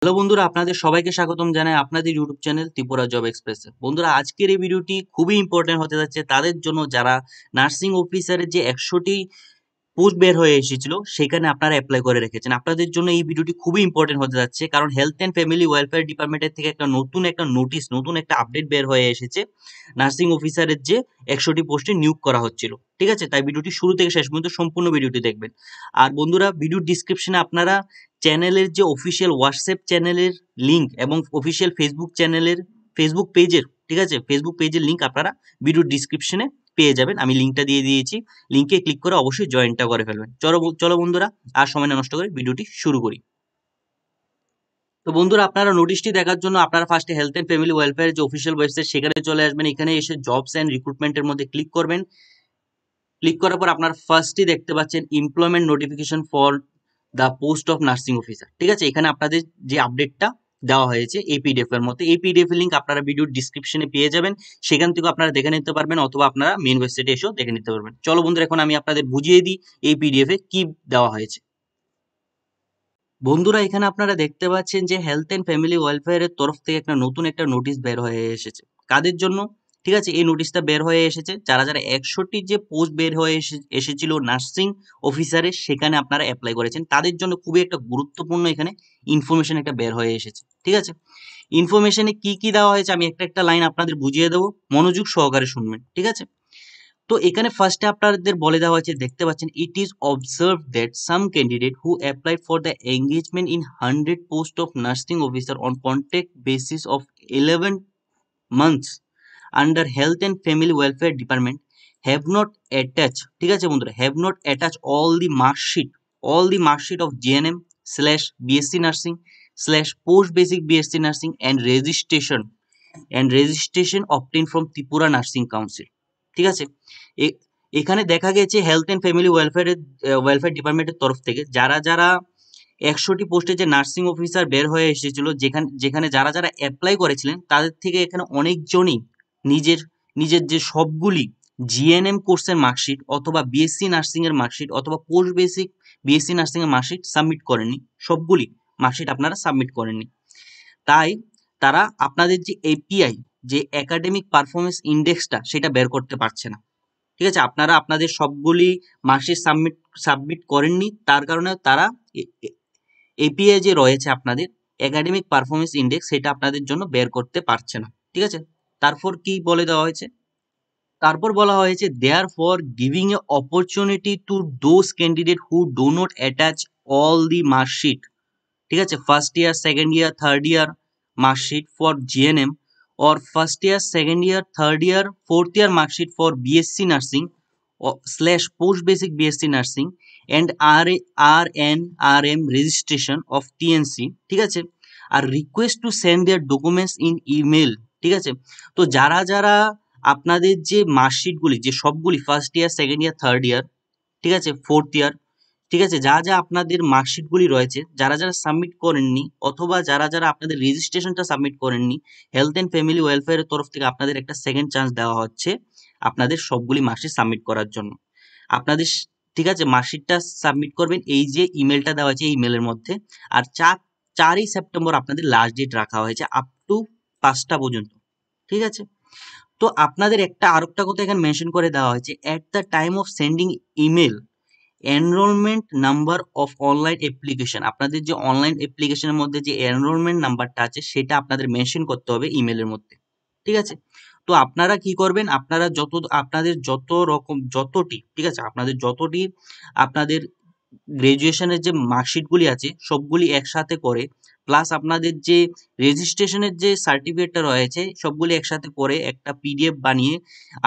Hello বন্ধুরা, আপনাদের সবাইকে স্বাগতম জানাই আপনাদের ইউটিউব চ্যানেল ত্রিপুরা জব এক্সপ্রেসে। বন্ধুরা, আজকের এই ভিডিওটি খুবই ইম্পর্টেন্ট হতে যাচ্ছে তাদের জন্য যারা নার্সিং অফিসারের যে 100টি পোস্ট বের হয়ে এসেছিল সেখানে আপনারা অ্যাপ্লাই করে রেখেছেন। আপনাদের জন্য এই ভিডিওটি খুবই ইম্পর্টেন্ট হতে যাচ্ছে, কারণ হেলথ অ্যান্ড ফ্যামিলি ওয়েলফেয়ার ডিপার্টমেন্টের থেকে একটা নোটিশ, নতুন একটা আপডেট বের হয়ে এসেছে। নার্সিং অফিসারের যে 100টি পোস্টে নিয়োগ করা হচ্ছিল, ঠিক আছে? তাই ভিডিওটি শুরু থেকে শেষ পর্যন্ত সম্পূর্ণ ভিডিওটি দেখবেন। আর বন্ধুরা, ভিডিওর ডিসক্রিপশনে আপনারা চ্যানেলের যে অফিসিয়াল হোয়াটসঅ্যাপ চ্যানেলের লিঙ্ক এবং অফিসিয়াল ফেসবুক পেজের, ঠিক আছে, ফেসবুক পেজের লিঙ্ক আপনারা ভিডিওর ডিসক্রিপশনে পেয়ে যাবেন। আমি লিঙ্কটা দিয়ে দিয়েছি, লিঙ্কে ক্লিক করে অবশ্যই জয়েনটা করে ফেলবেন। চলো বন্ধুরা, আর সময় না নষ্ট করে ভিডিওটি শুরু করি। তো বন্ধুরা, আপনারা নোটিশটি দেখার জন্য আপনারা ফার্স্টে হেলথ অ্যান্ড ফ্যামিলি ওয়েলফেয়ার যে অফিসিয়াল ওয়েবসাইট সেখানে চলে আসবেন। এখানে এসে জবস অ্যান্ড রিক্রুটমেন্টের মধ্যে ক্লিক করবেন। ক্লিক করার পর আপনার ফার্স্টই দেখতে পাচ্ছেন employment notification for the post of nursing officer, ঠিক আছে? এখানে আপনাদের যে আপডেটটা দেওয়া হয়েছে এই পিডিএফ এর মধ্যে, এই পিডিএফ এর লিঙ্ক আপনারা ভিডিওর ডিসক্রিপশনে পেয়ে যাবেন। সেখান থেকে আপনারা দেখে নিতে পারবেন, অথবা আপনারা মেইন ওয়েবসাইটে এসেও দেখে নিতে পারবেন। চলো বন্ধুরা, এখন আমি আপনাদের বুঝিয়ে দিই এই পিডিএফ এ কি দেওয়া হয়েছে। বন্ধুরা, এখানে আপনারা দেখতে পাচ্ছেন যে হেলথ অ্যান্ড ফ্যামিলি ওয়েলফেয়ারের তরফ থেকে নতুন একটা নোটিশ বের হয়ে এসেছে। কাদের জন্য? ঠিক আছে, এই নোটিশটা বের হয়ে এসেছে যারা যারা 100টি যে পোস্ট বের হয়ে এসেছিল নার্সিং অফিসারের, সেখানে আপনারা অ্যাপ্লাই করেছেন, তাদের জন্য খুবই একটা গুরুত্বপূর্ণ এখানে ইনফরমেশন একটা বের হয়ে এসেছে। ঠিক আছে, ইনফরমেশনে কি কি দেওয়া হয়েছে আমি একটা একটা লাইন আপনাদের বুঝিয়ে দেবো, মনোযোগ সহকারে শুনবেন। ঠিক আছে, তো এখানে ফার্স্টে আপনাদের বলে দেওয়া হয়েছে, দেখতে পাচ্ছেন, it is observe that some candidate who applied for the engagement in 100 post of nursing officer on contract basis of 11 months under health and family welfare department have not attach, ঠিক আছে বন্ধুরা, have not attach all the marksheet of GNM slash BSc nursing slash post basic BSc nursing and registration obtained from Tripura Nursing Council। ঠিক আছে, এখানে দেখা গেছে health and family welfare ডিপার্টমেন্টের তরফ থেকে যারা যারা 100টি পোস্টে যে নার্সিং অফিসার বের হয়ে এসেছিল, যেখানে যেখানে যারা যারা অ্যাপ্লাই করেছিলেন তাদের থেকে এখানে অনেকজনই নিজের নিজের যে সবগুলি জিএনএম কোর্সের মার্কশিট অথবা বিএসসি নার্সিং এর মার্কশিট অথবা পোস্ট বেসিক বিএসসি নার্সিং এর মার্কশিট সাবমিট করেননি। সবগুলি মার্কশিট আপনারা সাবমিট করেননি, তাই তারা আপনাদের যে এপিআই, যে একাডেমিক পারফরমেন্স ইন্ডেক্সটা, সেটা বের করতে পারছে না। ঠিক আছে, আপনারা আপনাদের সবগুলি মার্কশিট সাবমিট করেননি, তার কারণে তারা এপিআই যে রয়েছে আপনাদের একাডেমিক পারফরমেন্স ইন্ডেক্স, সেটা আপনাদের জন্য বের করতে পারছে না। ঠিক আছে, তারপর কি বলে দেওয়া হয়েছে? তারপর বলা হয়েছে, therefore giving a opportunity to those candidate who do not attach all the marksheet, ঠিক আছে, first year, second year, third year marksheet for GNM or first year, second year, third year, fourth year marksheet for BSc nursing slash post basic BSc nursing and RN/RM registration of TNC, ঠিক আছে, আর request to send their documents in email. ঠিক আছে, তো যারা যারা আপনাদের যে মার্কশিটগুলি, যে সবগুলি first year, second year, third ইয়ার, ঠিক আছে, ফোর্থ ইয়ার, ঠিক আছে, যা যা আপনাদের মার্কশিটগুলি রয়েছে, যারা যারা সাবমিট করেননি অথবা যারা যারা আপনাদের রেজিস্ট্রেশনটা সাবমিট করেননি, হেলথ অ্যান্ড ফ্যামিলি ওয়েলফেয়ারের তরফ থেকে আপনাদের একটা সেকেন্ড চান্স দেওয়া হচ্ছে আপনাদের সবগুলি মার্কশিট সাবমিট করার জন্য। আপনাদের ঠিক আছে, মার্কশিটটা সাবমিট করবেন এই যে ইমেলটা দেওয়া আছে, এই ইমেলের মধ্যে। আর 4ই সেপ্টেম্বর আপনাদের লাস্ট ডেট রাখা হয়েছে, আপ টু 5টা পর্যন্ত। ঠিক আছে, তো আপনাদের আরেকটা কথা এখানে মেনশন করে দেওয়া হয়েছে, at the time of sending email enrolment number of online application, আপনাদের যে অনলাইন অ্যাপ্লিকেশনের মধ্যে যে এনরোলমেন্ট নাম্বারটা আছে সেটা আপনাদের মেনশন করতে হবে ইমেলের মধ্যে। ঠিক আছে, তো আপনারা কি করবেন, আপনারা আপনাদের যতটি, ঠিক আছে, আপনাদের গ্রাজুয়েশনের যে মার্কশিটগুলি আছে সবগুলি একসাথে করে, প্লাস আপনাদের যে রেজিস্ট্রেশনের যে সার্টিফিকেটটা রয়েছে সবগুলি একসাথে করে একটা পিডিএফ বানিয়ে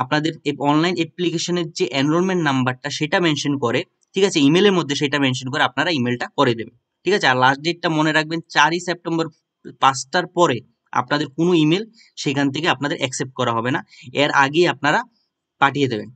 আপনাদের অনলাইন অ্যাপ্লিকেশনের যে এনরোলমেন্ট নাম্বারটা সেটা মেনশন করে, ঠিক আছে, ইমেলের মধ্যে সেটা মেনশন করে আপনারা ইমেলটা করে দেবেন। ঠিক আছে, আর লাস্ট ডেটটা মনে রাখবেন 4ই সেপ্টেম্বর, 5টার পরে আপনাদের কোনো ইমেল সেখান থেকে আপনাদের অ্যাকসেপ্ট করা হবে না, এর আগেই আপনারা পাঠিয়ে দেবেন।